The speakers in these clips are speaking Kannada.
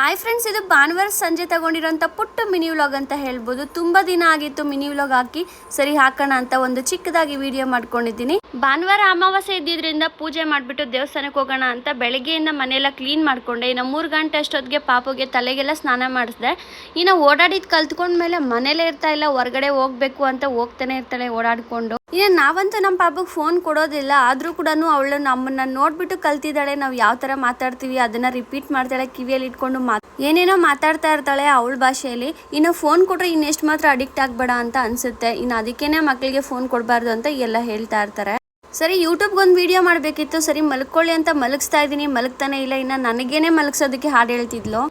ಹಾಯ್ ಫ್ರೆಂಡ್ಸ್, ಇದು ಭಾನುವಾರ ಸಂಜೆ ತಗೊಂಡಿರೋಂಥ ಪುಟ್ಟ ಮಿನಿ ವ್ಲಾಗ್ ಅಂತ ಹೇಳ್ಬೋದು. ತುಂಬ ದಿನ ಆಗಿತ್ತು ಮಿನಿ ವ್ಲಾಗ್ ಹಾಕಿ, ಸರಿ ಹಾಕೋಣ ಅಂತ ಒಂದು ಚಿಕ್ಕದಾಗಿ ವಿಡಿಯೋ ಮಾಡ್ಕೊಂಡಿದ್ದೀನಿ. ಭಾನುವಾರ ಅಮಾವಾಸ್ಯೆ ಇದ್ದಿದ್ರಿಂದ ಪೂಜೆ ಮಾಡಿಬಿಟ್ಟು ದೇವಸ್ಥಾನಕ್ಕೆ ಹೋಗೋಣ ಅಂತ ಬೆಳಗ್ಗೆಯಿಂದ ಮನೆಯೆಲ್ಲ ಕ್ಲೀನ್ ಮಾಡಿಕೊಂಡೆ. ಇನ್ನು 3 ಗಂಟೆ ಅಷ್ಟೊತ್ತಿಗೆ ಪಾಪುಗೆ ತಲೆಗೆಲ್ಲ ಸ್ನಾನ ಮಾಡಿಸಿದೆ. ಇನ್ನು ಓಡಾಡಿದ್ದು ಕಲ್ತ್ಕೊಂಡ್ಮೇಲೆ ಮನೇಲೇ ಇರ್ತಾ ಇಲ್ಲ, ಹೊರಗಡೆ ಹೋಗ್ಬೇಕು ಅಂತ ಹೋಗ್ತಾನೆ ಇರ್ತಾಳೆ ಓಡಾಡ್ಕೊಂಡು. ಇನ್ನು ನಾವಂತೂ ನಮ್ಮ ಪಾಪಗೆ ಫೋನ್ ಕೊಡೋದಿಲ್ಲ, ಆದರೂ ಕೂಡ ಅವಳು ನಮ್ಮನ್ನ ನೋಡ್ಬಿಟ್ಟು ಕಲ್ತಿದ್ದಾಳೆ. ನಾವು ಯಾವ ಥರ ಮಾತಾಡ್ತೀವಿ ಅದನ್ನ ರಿಪೀಟ್ ಮಾಡ್ತಾಳೆ, ಕಿವಿಯಲ್ಲಿ ಇಟ್ಕೊಂಡು ಏನೇನೋ ಮಾತಾಡ್ತಾ ಇರ್ತಾಳೆ ಅವಳ ಭಾಷೆಯಲ್ಲಿ. ಇನ್ನು ಫೋನ್ ಕೊಟ್ರೆ ಇನ್ನೆಷ್ಟು ಮಾತ್ರ ಅಡಿಕ್ಟ್ ಆಗ್ಬೇಡ ಅಂತ ಅನ್ಸುತ್ತೆ. ಇನ್ನು ಅದಕ್ಕೇನೆ ಮಕ್ಕಳಿಗೆ ಫೋನ್ ಕೊಡಬಾರ್ದು ಅಂತ ಎಲ್ಲ ಹೇಳ್ತಾ ಇರ್ತಾರೆ. ಸರಿ, ಯೂಟ್ಯೂಬ್ಗೆ ಒಂದು ವಿಡಿಯೋ ಮಾಡಬೇಕಿತ್ತು, ಸರಿ ಮಲ್ಕೊಳ್ಳಿ ಅಂತ ಮಲಗಿಸ್ತಾ ಇದ್ದೀನಿ, ಮಲಗ್ತಾನೆ ಇಲ್ಲ. ಇನ್ನು ನನಗೇನೆ ಮಲಗಿಸೋದಕ್ಕೆ ಹಾಡು ಹೇಳ್ತಿದ್ಲು.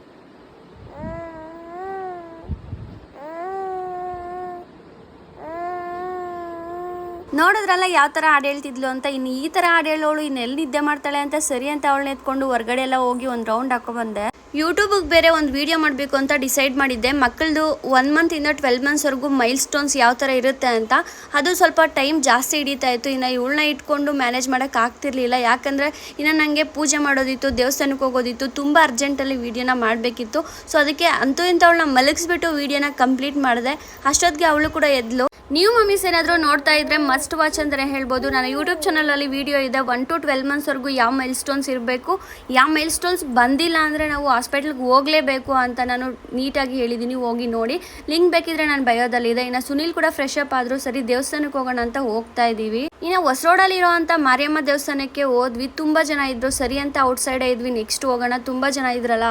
ನೋಡಿದ್ರಲ್ಲ ಯಾವ ಥರ ಹಾಡು ಹೇಳ್ತಿದ್ಲು ಅಂತ. ಇನ್ನು ಈ ಥರ ಹಾಡು ಹೇಳೋಳು ಇನ್ನೆಲ್ಲಿ ನಿದ್ದೆ ಮಾಡ್ತಾಳೆ ಅಂತ ಸರಿ ಅಂತ ಅವಳನ್ನ ಎತ್ಕೊಂಡು ಹೊರಗಡೆ ಎಲ್ಲ ಹೋಗಿ ಒಂದು ರೌಂಡ್ ಹಾಕೊಂಡ್ಬಂದೆ. ಯೂಟ್ಯೂಬಿಗೆ ಬೇರೆ ಒಂದು ವಿಡಿಯೋ ಮಾಡಬೇಕು ಅಂತ ಡಿಸೈಡ್ ಮಾಡಿದ್ದೆ. ಮಕ್ಕಳದು 1 ಮಂತಿಂದ 12 ಮಂತ್ಸ್ವರೆಗೂ ಮೈಲ್ ಸ್ಟೋನ್ಸ್ ಯಾವ ಥರ ಇರುತ್ತೆ ಅಂತ. ಅದು ಸ್ವಲ್ಪ ಟೈಮ್ ಜಾಸ್ತಿ ಹಿಡಿತಾ ಇತ್ತು. ಇನ್ನು ಇವಳನ್ನ ಇಟ್ಕೊಂಡು ಮ್ಯಾನೇಜ್ ಮಾಡೋಕ್ಕೆ ಆಗ್ತಿರ್ಲಿಲ್ಲ, ಯಾಕಂದರೆ ಇನ್ನು ನನಗೆ ಪೂಜೆ ಮಾಡೋದಿತ್ತು, ದೇವಸ್ಥಾನಕ್ಕೆ ಹೋಗೋದಿತ್ತು, ತುಂಬ ಅರ್ಜೆಂಟಲ್ಲಿ ವೀಡಿಯೋನ ಮಾಡಬೇಕಿತ್ತು. ಸೊ ಅದಕ್ಕೆ ಅಂತೂ ಇಂಥ ಅವಳನ್ನ ಮಲಗಿಸ್ಬಿಟ್ಟು ವೀಡಿಯೋನ ಕಂಪ್ಲೀಟ್ ಮಾಡಿದೆ. ಅಷ್ಟೊತ್ತಿಗೆ ಅವಳು ಕೂಡ ಎದ್ಲು. ನೀವು ಮಮ್ಮೀಸ್ ಏನಾದರೂ ನೋಡ್ತಾ ಇದ್ರೆ ಮಸ್ಟ್ ವಾಚ್ ಅಂತಲೇ ಹೇಳ್ಬೋದು. ನಾನು ಯೂಟ್ಯೂಬ್ ಚಾನಲಲ್ಲಿ ವಿಡಿಯೋ ಇದೆ, 1 to 12 ಮಂತ್ಸ್ವರೆಗೂ ಯಾವ ಮೈಲ್ ಸ್ಟೋನ್ಸ್ ಇರಬೇಕು, ಯಾವ ಮೈಲ್ ಸ್ಟೋನ್ಸ್ ಬಂದಿಲ್ಲ ಅಂದರೆ ನಾವು ಹಾಸ್ಪಿಟ್ಲಿಗೆ ಹೋಗಲೇಬೇಕು ಅಂತ ನಾನು ನೀಟಾಗಿ ಹೇಳಿದ್ದೀನಿ, ಹೋಗಿ ನೋಡಿ. ಲಿಂಕ್ ಬೇಕಿದ್ರೆ ನಾನು ಬಯೋದಲ್ಲಿದೆ. ಇನ್ನು ಸುನಿಲ್ ಕೂಡ ಫ್ರೆಶ್ ಅಪ್ ಆದರೂ, ಸರಿ ದೇವಸ್ಥಾನಕ್ಕೆ ಹೋಗೋಣ ಅಂತ ಹೋಗ್ತಾ ಇದ್ದೀವಿ. ಇನ್ನು ಹೊಸರೋಡಲ್ಲಿ ಇರೋವಂಥ ಮಾರಿಯಮ್ಮ ದೇವಸ್ಥಾನಕ್ಕೆ ಹೋದ್ವಿ. ತುಂಬ ಜನ ಇದ್ರು, ಸರಿ ಅಂತ ಔಟ್ಸೈಡೇ ಇದ್ವಿ. ನೆಕ್ಸ್ಟ್ ಹೋಗೋಣ, ತುಂಬ ಜನ ಇದ್ರಲ್ಲ,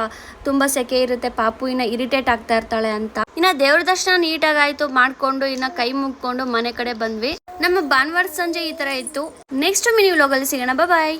ತುಂಬ ಸೆಕೆ ಇರುತ್ತೆ, ಪಾಪು ಇನ್ನು ಇರಿಟೇಟ್ ಆಗ್ತಾ ಇರ್ತಾಳೆ ಅಂತ. ಇನ್ನು ದೇವ್ರ ದರ್ಶನ ನೀಟಾಗಿ ಆಯಿತು, ಮಾಡಿಕೊಂಡು ಇನ್ನು ಕೈ ಮುಗ್ಕೊಂಡು ಮನೆ ಕಡೆ ಬಂದ್ವಿ. ನಮ್ಮ ಭಾನುವಾರ ಸಂಜೆ ಈ ಥರ ಇತ್ತು. ನೆಕ್ಸ್ಟ್ ಮಿನಿ ವ್ಲಾಗಲ್ಲಿ ಸಿಗೋಣ, ಬಾಯ್.